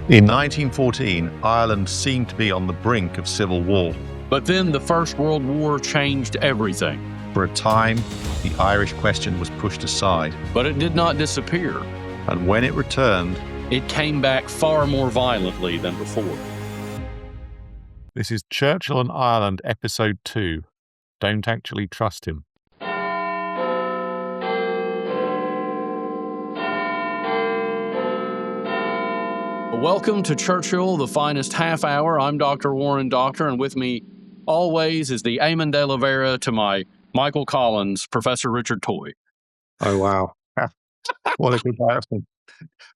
In 1914, Ireland seemed to be on the brink of civil war. But then the First World War changed everything. For a time, the Irish question was pushed aside. But it did not disappear. And when it returned, it came back far more violently than before. This is Churchill and Ireland, Episode 2. Don't actually trust him. Welcome to Churchill, the finest half hour. I'm Dr. Warren Dockter, and with me always is the Eamon de la Vera to my Michael Collins, Professor Richard Toye. Oh, wow. What a comparison.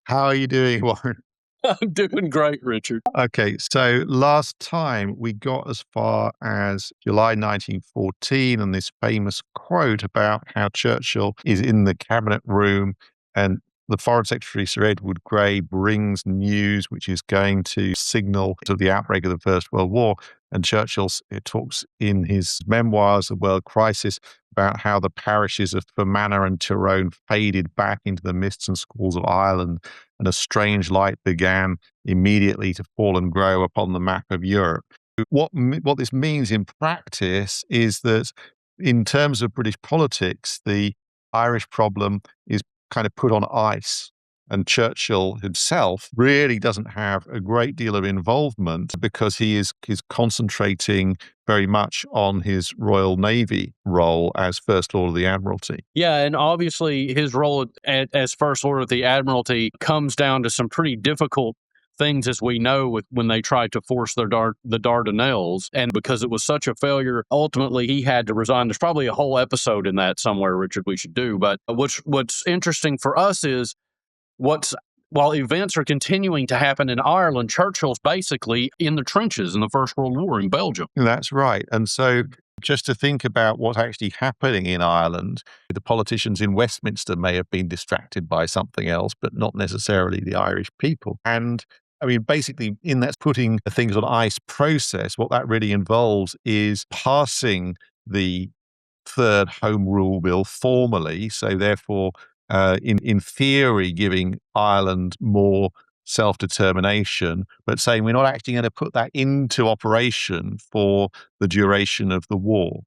How are you doing, Warren? I'm doing great, Richard. Okay, so last time we got as far as July 1914 and this famous quote about how Churchill is in the cabinet room and the Foreign Secretary, Sir Edward Grey, brings news which is going to signal to the outbreak of the First World War. And Churchill talks in his memoirs, The World Crisis, about how the parishes of Fermanagh and Tyrone faded back into the mists and squalls of Ireland, and a strange light began immediately to fall and grow upon the map of Europe. What this means in practice is that in terms of British politics, the Irish problem is kind of put on ice. And Churchill himself really doesn't have a great deal of involvement because he's concentrating very much on his Royal Navy role as First Lord of the Admiralty. Yeah, and obviously his role as First Lord of the Admiralty comes down to some pretty difficult things, as we know, when they tried to force the Dardanelles. And because it was such a failure, ultimately he had to resign. There's probably a whole episode in that somewhere, Richard, we should do. But what's interesting for us is while events are continuing to happen in Ireland, Churchill's basically in the trenches in the First World War in Belgium. That's right. And so just to think about what's actually happening in Ireland, the politicians in Westminster may have been distracted by something else, but not necessarily the Irish people. And I mean, basically, in that putting things on ice process, what that really involves is passing the Third Home Rule Bill formally. So therefore, in theory, giving Ireland more self-determination, but saying we're not actually going to put that into operation for the duration of the war.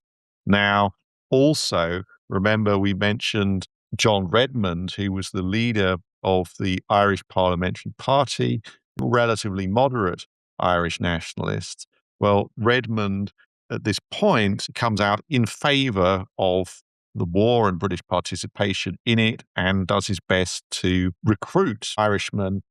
Now, also, remember we mentioned John Redmond, who was the leader of the Irish Parliamentary Party, relatively moderate Irish nationalists. Well, Redmond at this point comes out in favor of the war and British participation in it and does his best to recruit Irishmen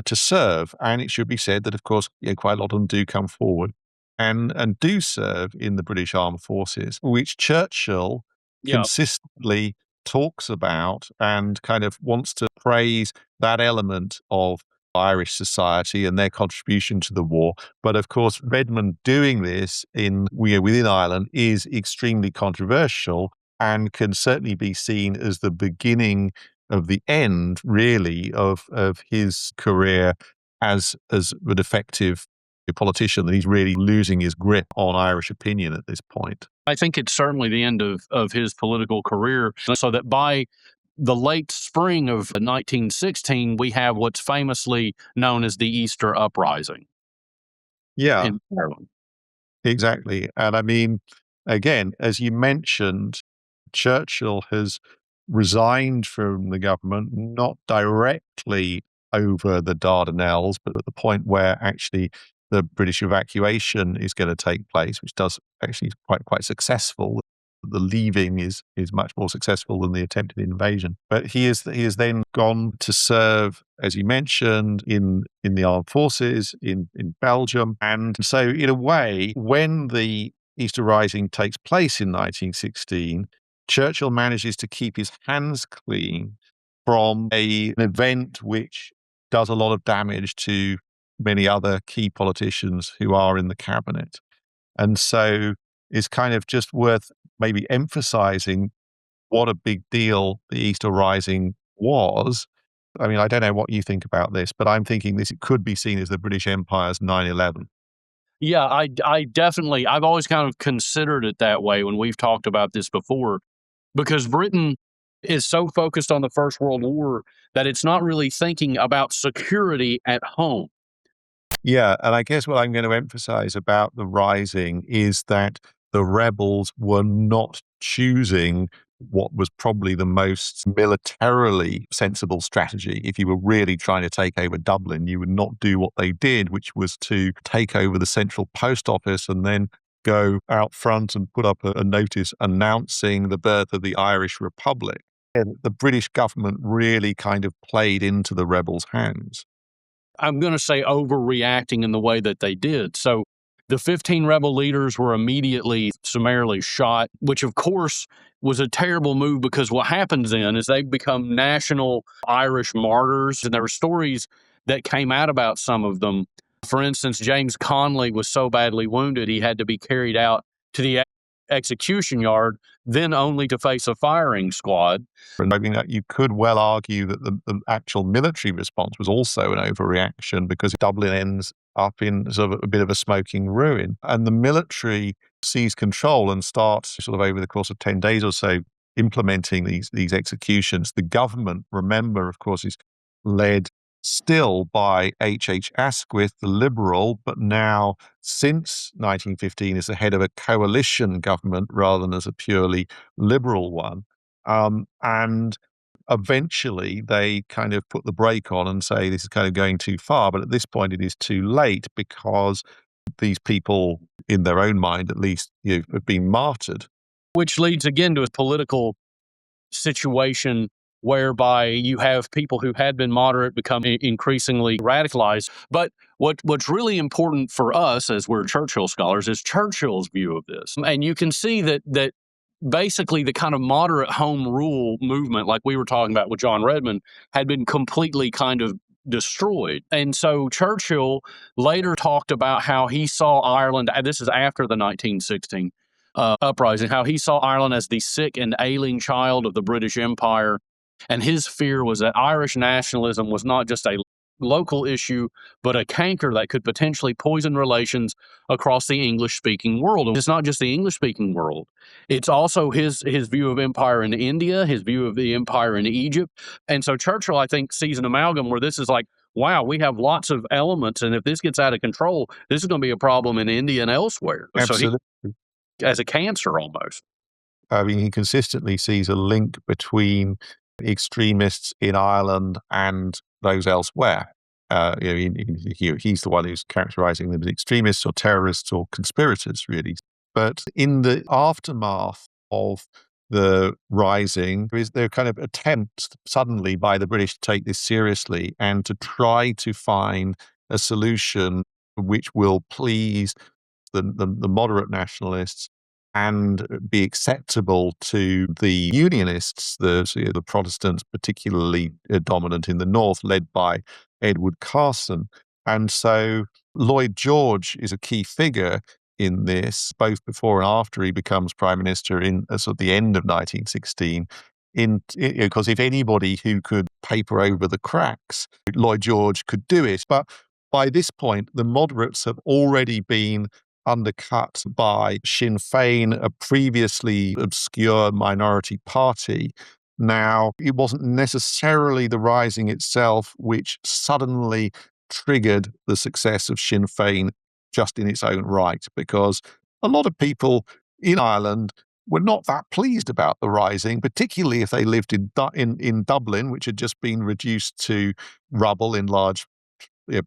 to serve. And it should be said that, of course, quite a lot of them do come forward and do serve in the British Armed Forces, which Churchill consistently talks about and kind of wants to praise that element of Irish society and their contribution to the war. But of course, Redmond doing this within Ireland is extremely controversial and can certainly be seen as the beginning of the end, really, of his career as an effective politician, that he's really losing his grip on Irish opinion at this point. I think it's certainly the end of his political career, so that by the late spring of 1916, we have what's famously known as the Easter Uprising. Yeah, in Ireland. Exactly. And I mean, again, as you mentioned, Churchill has resigned from the government, not directly over the Dardanelles, but at the point where actually the British evacuation is going to take place, which does actually quite successful. The leaving is much more successful than the attempted invasion. But he has then gone to serve, as you mentioned, in the armed forces in Belgium. And so in a way, when the Easter Rising takes place in 1916, Churchill manages to keep his hands clean from an event which does a lot of damage to many other key politicians who are in the cabinet. And so it's kind of just worth maybe emphasizing what a big deal the Easter Rising was. I mean, I don't know what you think about this, but I'm thinking it could be seen as the British Empire's 9/11. Yeah, I definitely, I've always kind of considered it that way when we've talked about this before, because Britain is so focused on the First World War that it's not really thinking about security at home. Yeah, and I guess what I'm going to emphasize about the Rising is that the rebels were not choosing what was probably the most militarily sensible strategy. If you were really trying to take over Dublin, you would not do what they did, which was to take over the central post office and then go out front and put up a notice announcing the birth of the Irish Republic. And the British government really kind of played into the rebels' hands. I'm going to say overreacting in the way that they did. So the 15 rebel leaders were immediately summarily shot, which of course was a terrible move because what happens then is they become national Irish martyrs. And there were stories that came out about some of them. For instance, James Connolly was so badly wounded, he had to be carried out to the execution yard, then only to face a firing squad. And I mean, you could well argue that the actual military response was also an overreaction because Dublin ends up in sort of a bit of a smoking ruin. And the military seized control and starts sort of over the course of 10 days or so implementing these executions. The government, remember, of course, is led still by Asquith, the Liberal, but now since 1915 is the head of a coalition government rather than as a purely Liberal one. And eventually they kind of put the brake on and say this is kind of going too far. But at this point, it is too late because these people, in their own mind at least, have been martyred. Which leads again to a political situation whereby you have people who had been moderate become increasingly radicalized. But what's really important for us as we're Churchill scholars is Churchill's view of this. And you can see that basically the kind of moderate home rule movement, like we were talking about with John Redmond, had been completely kind of destroyed. And so Churchill later talked about how he saw Ireland, this is after the 1916 uprising, how he saw Ireland as the sick and ailing child of the British Empire. And his fear was that Irish nationalism was not just a local issue, but a canker that could potentially poison relations across the English-speaking world. And it's not just the English-speaking world. It's also his view of empire in India, his view of the empire in Egypt. And so Churchill, I think, sees an amalgam where this is like, wow, we have lots of elements, and if this gets out of control, this is going to be a problem in India and elsewhere. Absolutely. So as a cancer almost. I mean, he consistently sees a link between extremists in Ireland and those elsewhere. He's the one who's characterizing them as extremists or terrorists or conspirators, really. But in the aftermath of the Rising, there kind of attempts suddenly by the British to take this seriously and to try to find a solution which will please the moderate nationalists and be acceptable to the Unionists, the Protestants, particularly dominant in the north, led by Edward Carson. And so Lloyd George is a key figure in this, both before and after he becomes prime minister in sort of the end of 1916. Because if anybody who could paper over the cracks, Lloyd George could do it. But by this point, the moderates have already been undercut by Sinn Féin, a previously obscure minority party. Now, it wasn't necessarily the Rising itself which suddenly triggered the success of Sinn Féin just in its own right, because a lot of people in Ireland were not that pleased about the Rising, particularly if they lived in Dublin, which had just been reduced to rubble in large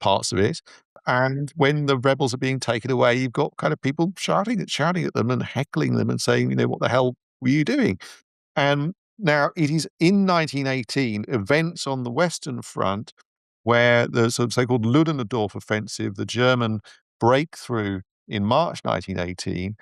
parts of it. And when the rebels are being taken away, you've got kind of people shouting at them and heckling them and saying, what the hell were you doing? And now it is in 1918, events on the Western Front, where the so-called Ludendorff offensive, the German breakthrough in March 1918,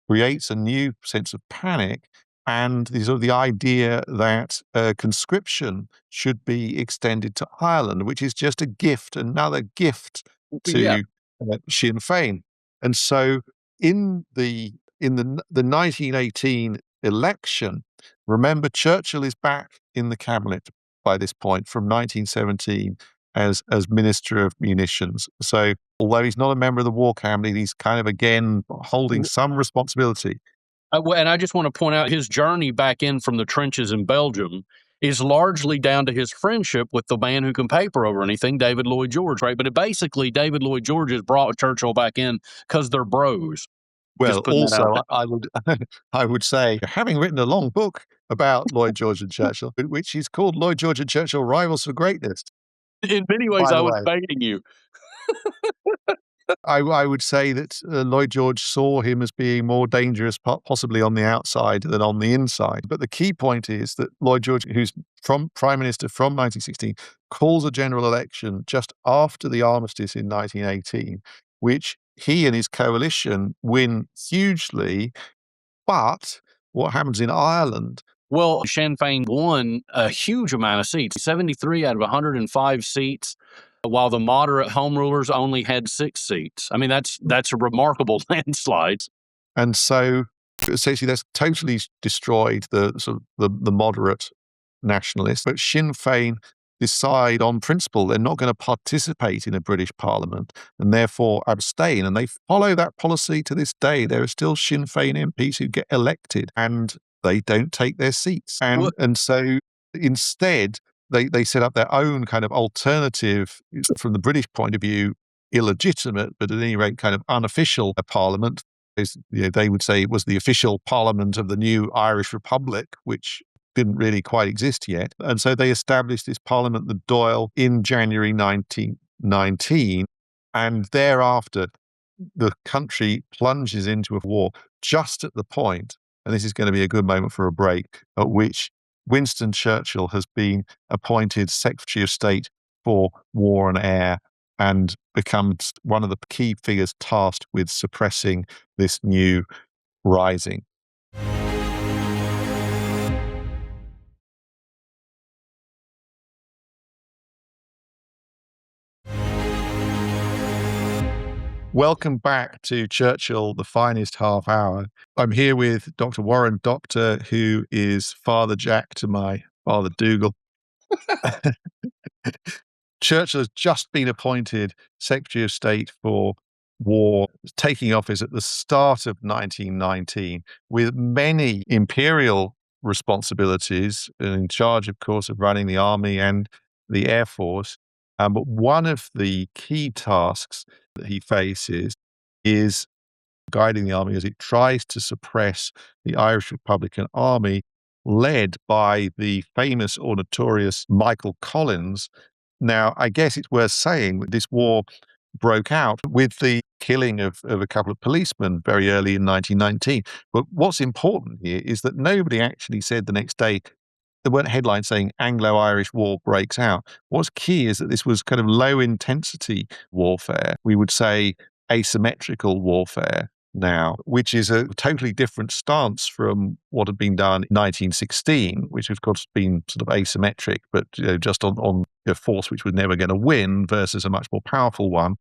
creates a new sense of panic and the idea that conscription should be extended to Ireland, which is just a gift, another gift Yeah. to Sinn Féin. And so in the 1918 election, remember Churchill is back in the cabinet by this point from 1917 as Minister of Munitions. So although he's not a member of the War Cabinet, he's kind of again holding some responsibility. And I just want to point out his journey back in from the trenches in Belgium. is largely down to his friendship with the man who can paper over anything, David Lloyd George, right? But basically, David Lloyd George has brought Churchill back in because they're bros. Well, Just putting that out also, there. I would I would say, having written a long book about Lloyd George and Churchill, which is called Lloyd George and Churchill: Rivals for Greatness, In many ways, by I the was way. baiting you. I would say that Lloyd George saw him as being more dangerous, possibly on the outside than on the inside. But the key point is that Lloyd George, who's from Prime Minister from 1916, calls a general election just after the armistice in 1918, which he and his coalition win hugely. But what happens in Ireland? Well, Sinn Féin won a huge amount of seats, 73 out of 105 seats, while the moderate home rulers only had 6 seats. I mean, that's a remarkable landslide. And so essentially that's totally destroyed the sort of the moderate nationalists. But Sinn Féin decide on principle they're not going to participate in a British Parliament and therefore abstain. And they follow that policy to this day. There are still Sinn Féin MPs who get elected and they don't take their seats. And so instead, they set up their own kind of alternative, from the British point of view, illegitimate, but at any rate, kind of unofficial parliament. They would say it was the official parliament of the new Irish Republic, which didn't really quite exist yet. And so they established this parliament, the Dáil, in January 1919. And thereafter, the country plunges into a war just at the point, and this is going to be a good moment for a break, at which Winston Churchill has been appointed Secretary of State for War and Air and becomes one of the key figures tasked with suppressing this new rising. Welcome back to Churchill, the Finest Half Hour. I'm here with Dr. Warren Dockter, who is Father Jack to my Father Dougal. Churchill has just been appointed Secretary of State for War, taking office at the start of 1919, with many imperial responsibilities, in charge, of course, of running the army and the air force. But one of the key tasks that he faces is guiding the army as it tries to suppress the Irish Republican Army, led by the famous or notorious Michael Collins. Now, I guess it's worth saying that this war broke out with the killing of a couple of policemen very early in 1919. But what's important here is that nobody actually said the next day, there weren't headlines saying Anglo-Irish war breaks out. What's key is that this was kind of low-intensity warfare. We would say asymmetrical warfare now, which is a totally different stance from what had been done in 1916, which of course had been sort of asymmetric, but just on a force which was never going to win versus a much more powerful one.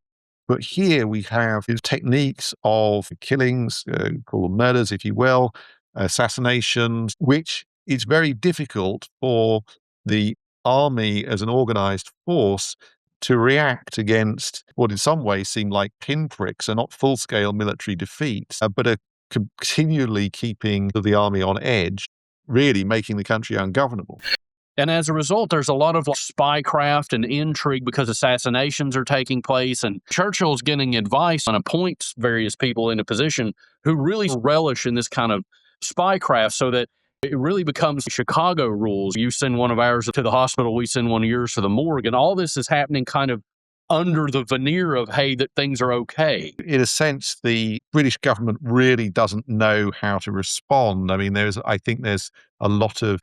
But here we have techniques of killings, call them murders, if you will, assassinations, which it's very difficult for the army as an organized force to react against what in some ways seem like pinpricks and not full-scale military defeats, but are continually keeping the army on edge, really making the country ungovernable. And as a result, there's a lot of spycraft and intrigue because assassinations are taking place. And Churchill's getting advice and appoints various people into position who really relish in this kind of spycraft, so that it really becomes Chicago rules. You send one of ours to the hospital, we send one of yours to the morgue. And all this is happening kind of under the veneer of, hey, that things are okay. In a sense, the British government really doesn't know how to respond. I mean, I think there's a lot of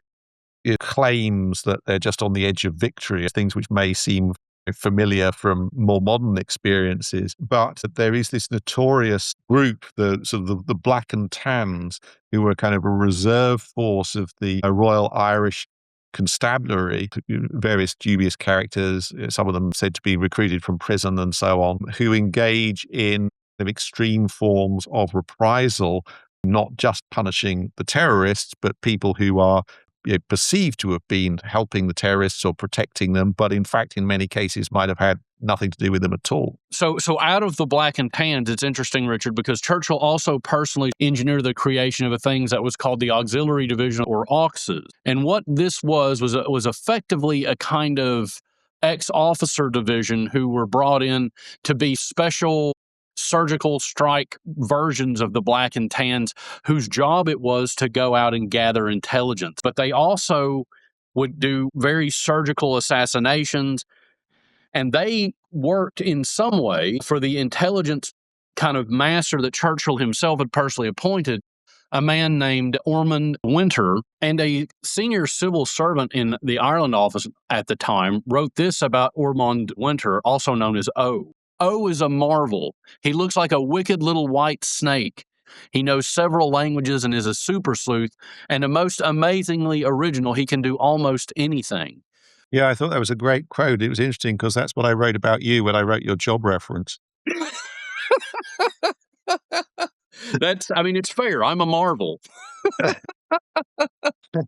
claims that they're just on the edge of victory, things which may seem familiar from more modern experiences. But there is this notorious group, the sort of the Black and Tans, who were kind of a reserve force of the Royal Irish Constabulary, various dubious characters, some of them said to be recruited from prison and so on, who engage in extreme forms of reprisal, not just punishing the terrorists, but people who are perceived to have been helping the terrorists or protecting them, but in fact, in many cases, might have had nothing to do with them at all. So out of the black and tans, it's interesting, Richard, because Churchill also personally engineered the creation of a thing that was called the Auxiliary Division, or AUXes. And what this was effectively a kind of ex-officer division who were brought in to be special surgical strike versions of the black and tans, whose job it was to go out and gather intelligence. But they also would do very surgical assassinations, and they worked in some way for the intelligence kind of master that Churchill himself had personally appointed, a man named Ormond Winter. And a senior civil servant in the Ireland office at the time wrote this about Ormond Winter, also known as O. O is a marvel. He looks like a wicked little white snake. He knows several languages and is a super sleuth, and a most amazingly original. He can do almost anything. Yeah, I thought that was a great quote. It was interesting because that's what I wrote about you when I wrote your job reference. It's fair. I'm a marvel.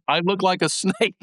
I look like a snake.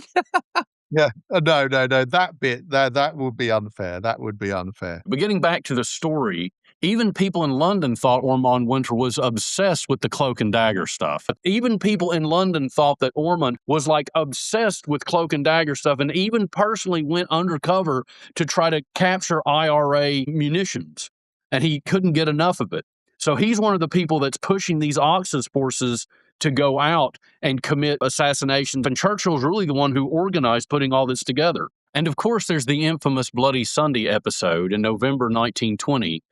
Yeah. No. That bit, that would be unfair. That would be unfair. But getting back to the story, even people in London thought Ormond Winter was obsessed with the cloak and dagger stuff. Even people in London thought that Ormond was like obsessed with cloak and dagger stuff, and even personally went undercover to try to capture IRA munitions. And he couldn't get enough of it. So he's one of the people that's pushing these Oxus forces to go out and commit assassinations. And Churchill's really the one who organized putting all this together. And of course, there's the infamous Bloody Sunday episode in November 1920,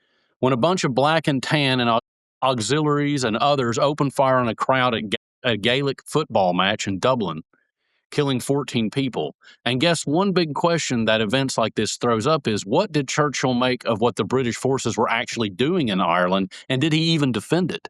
when a bunch of black and tan and auxiliaries and others opened fire on a crowd at a Gaelic football match in Dublin, killing 14 people. And guess one big question that events like this throws up is, what did Churchill make of what the British forces were actually doing in Ireland, and did he even defend it?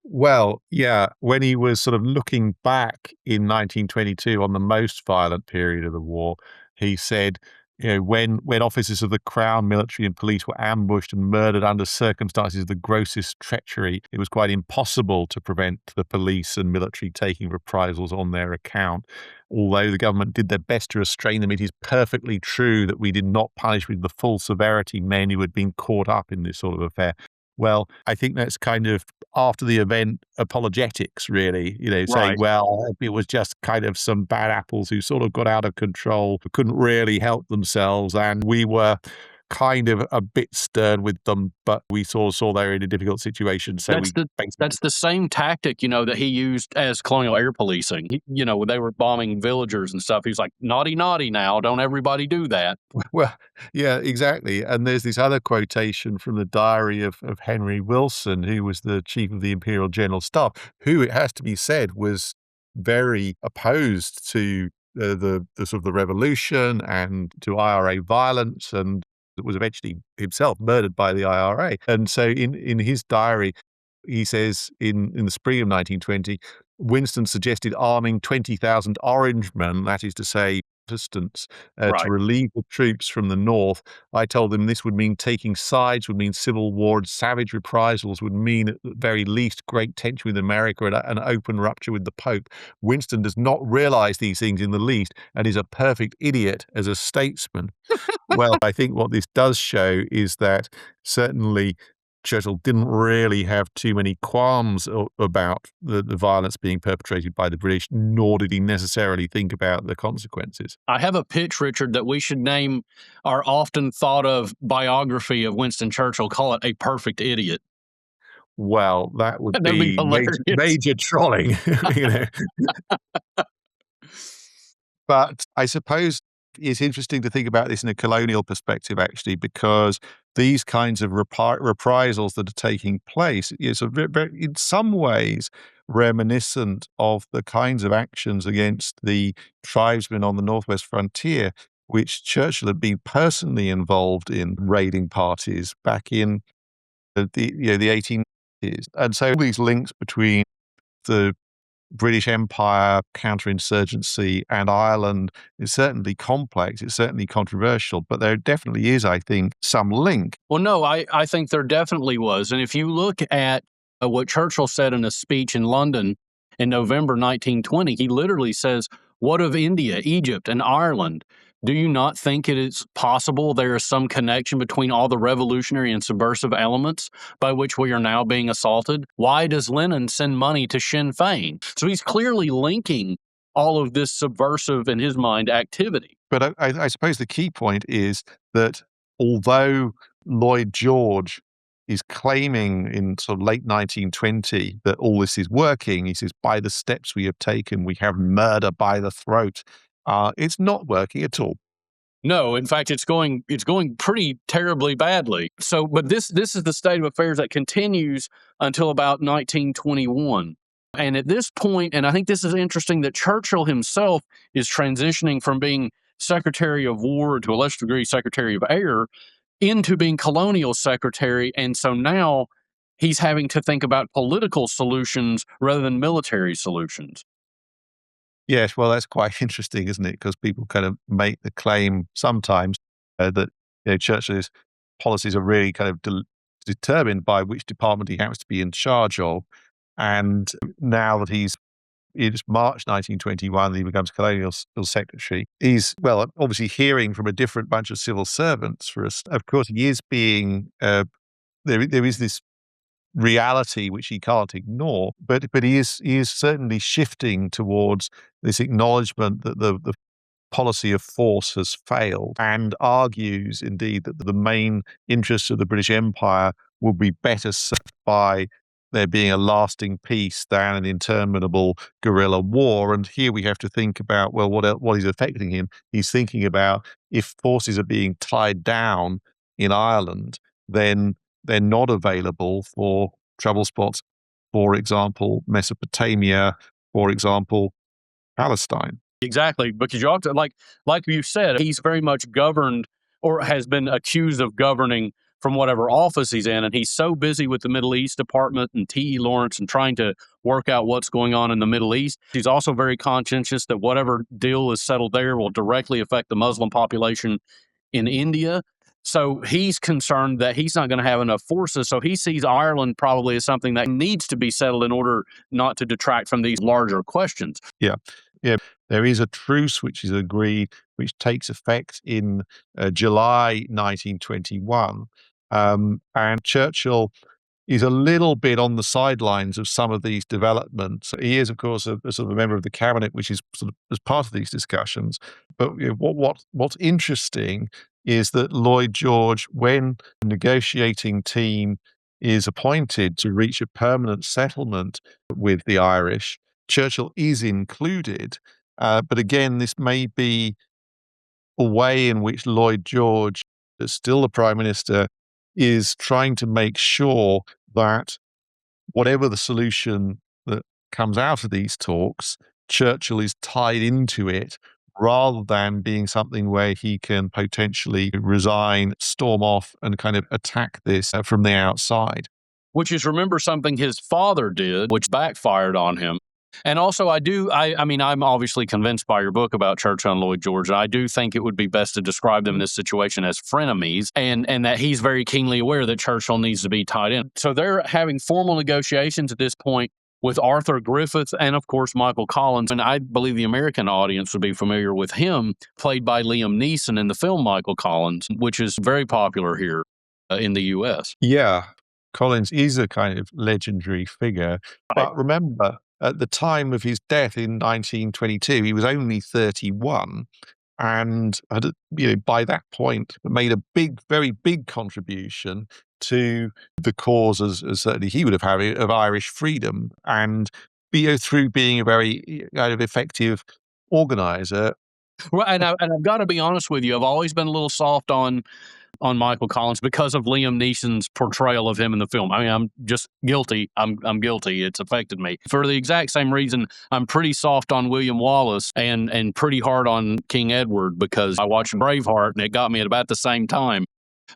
Well, yeah, when he was sort of looking back in 1922 on the most violent period of the war, he said, when officers of the Crown, military and police were ambushed and murdered under circumstances of the grossest treachery, it was quite impossible to prevent the police and military taking reprisals on their account. Although the government did their best to restrain them, it is perfectly true that we did not punish with the full severity men who had been caught up in this sort of affair. Well, I think that's kind of after the event apologetics, really, saying, Right. well, it was just kind of some bad apples who sort of got out of control, who couldn't really help themselves. And we were kind of a bit stern with them, but we saw they were in a difficult situation. So That's the same tactic, that he used as colonial air policing. When they were bombing villagers and stuff, he's like, naughty, naughty now, don't everybody do that. Well, yeah, exactly. And there's this other quotation from the diary of Henry Wilson, who was the chief of the Imperial General Staff, who, it has to be said, was very opposed to the sort of the revolution and to IRA violence, and was eventually himself murdered by the IRA. And so in his diary, he says in the spring of 1920, Winston suggested arming 20,000 Orangemen, that is to say, Protestants, to Right. relieve the troops from the north. I told them this would mean taking sides, would mean civil war, and savage reprisals, would mean at the very least great tension with America and an open rupture with the Pope. Winston does not realize these things in the least and is a perfect idiot as a statesman. Well, I think what this does show is that certainly Churchill didn't really have too many qualms about the violence being perpetrated by the British, nor did he necessarily think about the consequences. I have a pitch, Richard, that we should name our often thought of biography of Winston Churchill, call it A Perfect Idiot. Well, that would That'd be be hilarious. major trolling, you know. But I suppose it's interesting to think about this in a colonial perspective, actually, because these kinds of reprisals that are taking place is in some ways reminiscent of the kinds of actions against the tribesmen on the northwest frontier, which Churchill had been personally involved in raiding parties back in the 1890s. And so these links between the British Empire, counterinsurgency, and Ireland is certainly complex. It's certainly controversial, but there definitely is, I think, some link. Well, no, I think there definitely was. And if you look at what Churchill said in a speech in London in November 1920, he literally says, what of India, Egypt, and Ireland? Do you not think it is possible there is some connection between all the revolutionary and subversive elements by which we are now being assaulted? Why does Lenin send money to Sinn Féin? So he's clearly linking all of this subversive, in his mind, activity. But I suppose the key point is that although Lloyd George is claiming in sort of late 1920 that all this is working, he says, by the steps we have taken, we have murder by the throat. It's not working at all. No, in fact, it's going pretty terribly badly. So, but this is the state of affairs that continues until about 1921. And at this point, and I think this is interesting, that Churchill himself is transitioning from being Secretary of War, to a lesser degree Secretary of Air, into being colonial secretary. And so now he's having to think about political solutions rather than military solutions. Yes, well, that's quite interesting, isn't it? Because people kind of make the claim sometimes that Churchill's policies are really kind of determined by which department he happens to be in charge of. And now that it's March 1921, he becomes colonial secretary. He's, well, obviously hearing from a different bunch of civil servants. Of course, he is being, there is this reality which he can't ignore, but he is certainly shifting towards this acknowledgement that the policy of force has failed, and argues indeed that the main interests of the British Empire would be better served by there being a lasting peace than an interminable guerrilla war. And here we have to think about, well, what is affecting him? He's thinking about, if forces are being tied down in Ireland, then they're not available for trouble spots, for example, Mesopotamia, for example, Palestine. Exactly, because you ought to, like you said, he's very much governed, or has been accused of governing, from whatever office he's in, and he's so busy with the Middle East Department and T.E. Lawrence and trying to work out what's going on in the Middle East. He's also very conscientious that whatever deal is settled there will directly affect the Muslim population in India. So he's concerned that he's not going to have enough forces. So he sees Ireland probably as something that needs to be settled in order not to detract from these larger questions. Yeah. Yeah. There is a truce which is agreed, which takes effect in July 1921. And Churchill is a little bit on the sidelines of some of these developments. He is, of course, a sort of a member of the cabinet, which is sort of as part of these discussions. But what's interesting is that Lloyd George, when the negotiating team is appointed to reach a permanent settlement with the Irish, Churchill is included. But again, this may be a way in which Lloyd George, as still the Prime Minister, is trying to make sure that whatever the solution that comes out of these talks, Churchill is tied into it, rather than being something where he can potentially resign, storm off, and kind of attack this from the outside. Which is, remember, something his father did, which backfired on him. And also, I mean, I'm obviously convinced by your book about Churchill and Lloyd George. And I do think it would be best to describe them in this situation as frenemies, and that he's very keenly aware that Churchill needs to be tied in. So they're having formal negotiations at this point with Arthur Griffith and, of course, Michael Collins. And I believe the American audience would be familiar with him, played by Liam Neeson in the film Michael Collins, which is very popular here in the U.S. Yeah, Collins is a kind of legendary figure. But remember, at the time of his death in 1922, he was only 31, and had, by that point, made a very big contribution to the cause, as certainly he would have had, of Irish freedom, and through being a very kind of effective organizer. Well, and I've got to be honest with you, I've always been a little soft on Michael Collins because of Liam Neeson's portrayal of him in the film. I mean, I'm just guilty. I'm guilty. It's affected me. For the exact same reason, I'm pretty soft on William Wallace and pretty hard on King Edward, because I watched Braveheart and it got me at about the same time.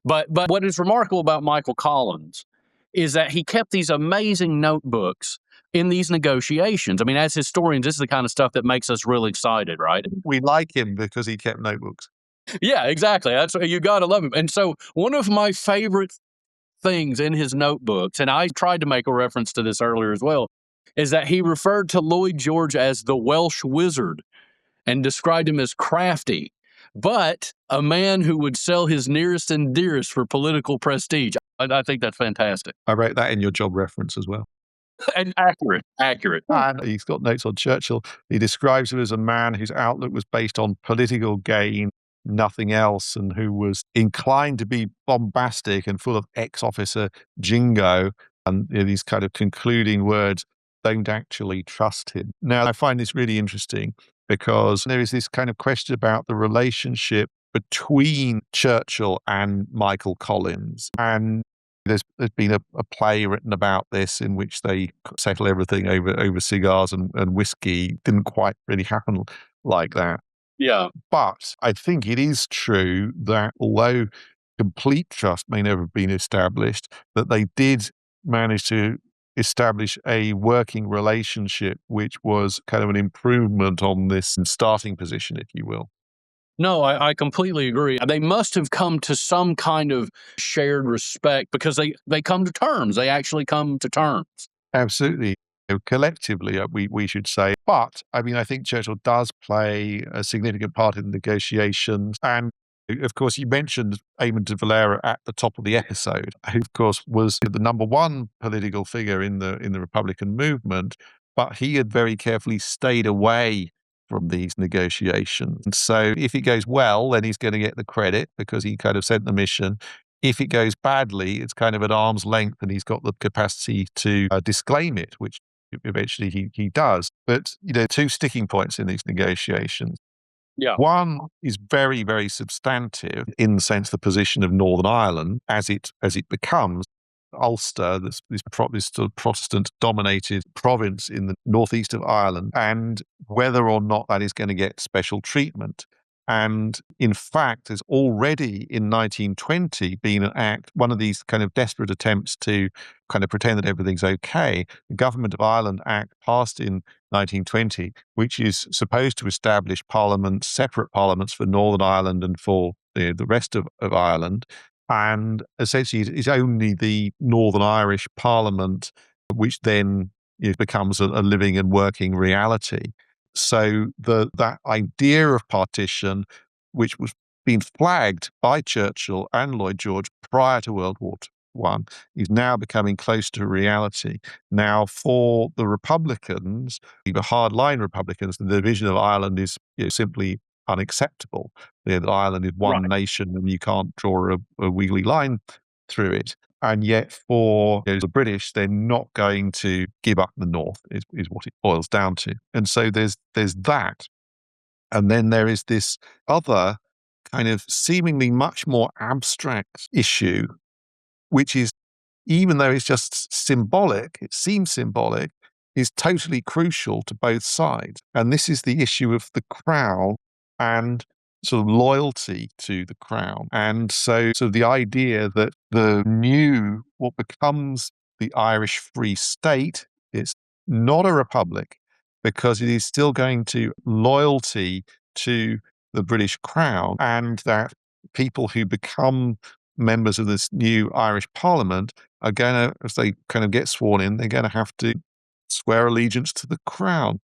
But what is remarkable about Michael Collins is that he kept these amazing notebooks in these negotiations. I mean, as historians, this is the kind of stuff that makes us really excited, right? We like him because he kept notebooks. Yeah, exactly. That's, you got to love him. And so one of my favorite things in his notebooks, and I tried to make a reference to this earlier as well, is that he referred to Lloyd George as the Welsh wizard and described him as crafty. but a man who would sell his nearest and dearest for political prestige. I think that's fantastic. I wrote that in your job reference as well. And accurate. And he's got notes on Churchill. He describes him as a man whose outlook was based on political gain, nothing else, and who was inclined to be bombastic and full of ex-officer jingo. And these kind of concluding words, don't actually trust him. Now, I find this really interesting because there is this kind of question about the relationship between Churchill and Michael Collins. And there's been a play written about this in which they settle everything over cigars and whiskey. Didn't quite really happen like that. Yeah. But I think it is true that although complete trust may never have been established, that they did manage to establish a working relationship, which was kind of an improvement on this starting position, if you will. No, I completely agree. They must have come to some kind of shared respect because they come to terms. They actually come to terms. Absolutely. Collectively, we should say. But I mean, I think Churchill does play a significant part in the negotiations. And of course, you mentioned Eamon de Valera at the top of the episode, who, of course, was the number one political figure in the Republican movement. But he had very carefully stayed away from these negotiations. And so if it goes well, then he's going to get the credit because he kind of sent the mission. If it goes badly, it's kind of at arm's length and he's got the capacity to disclaim it, which eventually he does. But, two sticking points in these negotiations. Yeah. One is very, very substantive in the sense the position of Northern Ireland as it becomes Ulster, this sort of Protestant-dominated province in the northeast of Ireland, and whether or not that is going to get special treatment. And in fact, there's already in 1920 been one of these kind of desperate attempts to kind of pretend that everything's okay. The Government of Ireland Act passed in 1920, which is supposed to establish separate parliaments for Northern Ireland and for the rest of Ireland. And essentially, it's only the Northern Irish Parliament which then becomes a living and working reality. So that idea of partition, which was being flagged by Churchill and Lloyd George prior to World War One, is now becoming close to reality. Now, for the Republicans, the hardline Republicans, the division of Ireland is simply unacceptable. That Ireland is one nation and you can't draw a wiggly line through it. And yet for the British, they're not going to give up the North, is what it boils down to. And so there's that. And then there is this other kind of seemingly much more abstract issue, which is, even though it's just symbolic, it seems symbolic, is totally crucial to both sides. And this is the issue of the crown and sort of loyalty to the crown. And so the idea that what becomes the Irish Free State, is not a republic because it is still going to loyalty to the British crown, and that people who become members of this new Irish Parliament are going to, as they kind of get sworn in, they're going to have to swear allegiance to the crown.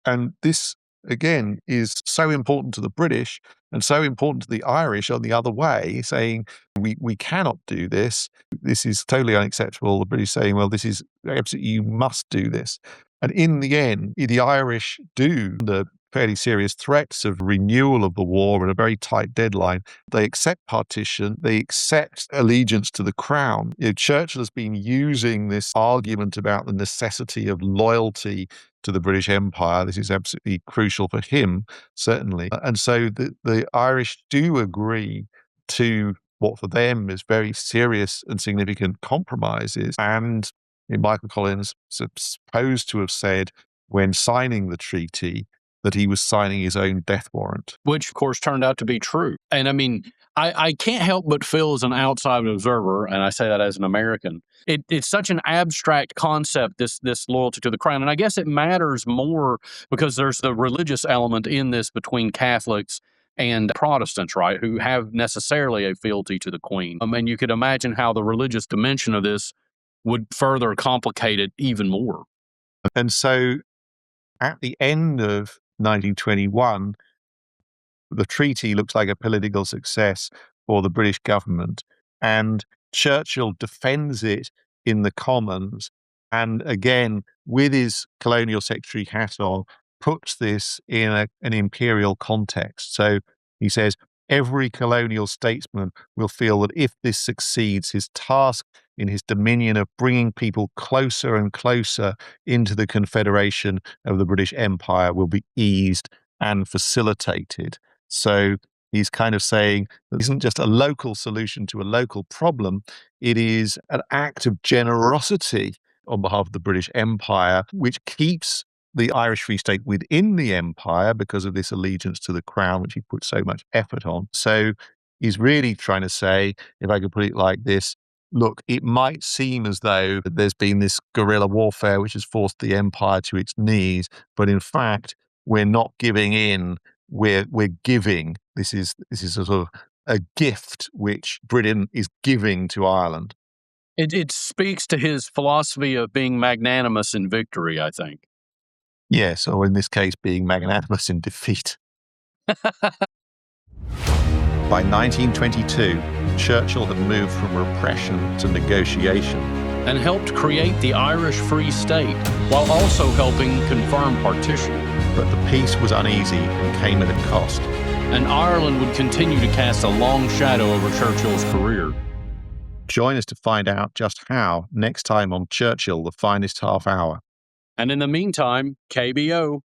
And this, again, is so important to the British and so important to the Irish on the other way, saying, we cannot do this. This is totally unacceptable. The British saying, well, this is absolutely, you must do this. And in the end, the Irish do the fairly serious threats of renewal of the war and a very tight deadline. They accept partition. They accept allegiance to the crown. Churchill has been using this argument about the necessity of loyalty to the British Empire. This is absolutely crucial for him, certainly. And so the Irish do agree to what for them is very serious and significant compromises. And Michael Collins is supposed to have said when signing the treaty that he was signing his own death warrant. Which, of course, turned out to be true. And I mean, I can't help but feel as an outside observer, and I say that as an American, it's such an abstract concept, this loyalty to the crown. And I guess it matters more because there's the religious element in this between Catholics and Protestants, right, who have necessarily a fealty to the Queen. And you could imagine how the religious dimension of this would further complicate it even more. And so at the end of 1921, The treaty looks like a political success for the British government, and Churchill defends it in the Commons. And again, with his colonial secretary hat on, puts this in an imperial context. So he says, every colonial statesman will feel that if this succeeds, his task in his dominion of bringing people closer and closer into the confederation of the British Empire will be eased and facilitated. So he's kind of saying that it isn't just a local solution to a local problem, it is an act of generosity on behalf of the British Empire, which keeps the Irish Free State within the empire because of this allegiance to the crown, which he put so much effort on. So he's really trying to say, if I could put it like this, look, it might seem as though there's been this guerrilla warfare which has forced the empire to its knees, but in fact, we're not giving in. We're giving. This is a sort of a gift which Britain is giving to Ireland. It speaks to his philosophy of being magnanimous in victory, I think. Yes, or in this case, being magnanimous in defeat. By 1922, Churchill had moved from repression to negotiation and helped create the Irish Free State, while also helping confirm partition. But the peace was uneasy and came at a cost. And Ireland would continue to cast a long shadow over Churchill's career. Join us to find out just how next time on Churchill, the Finest Half Hour. And in the meantime, KBO.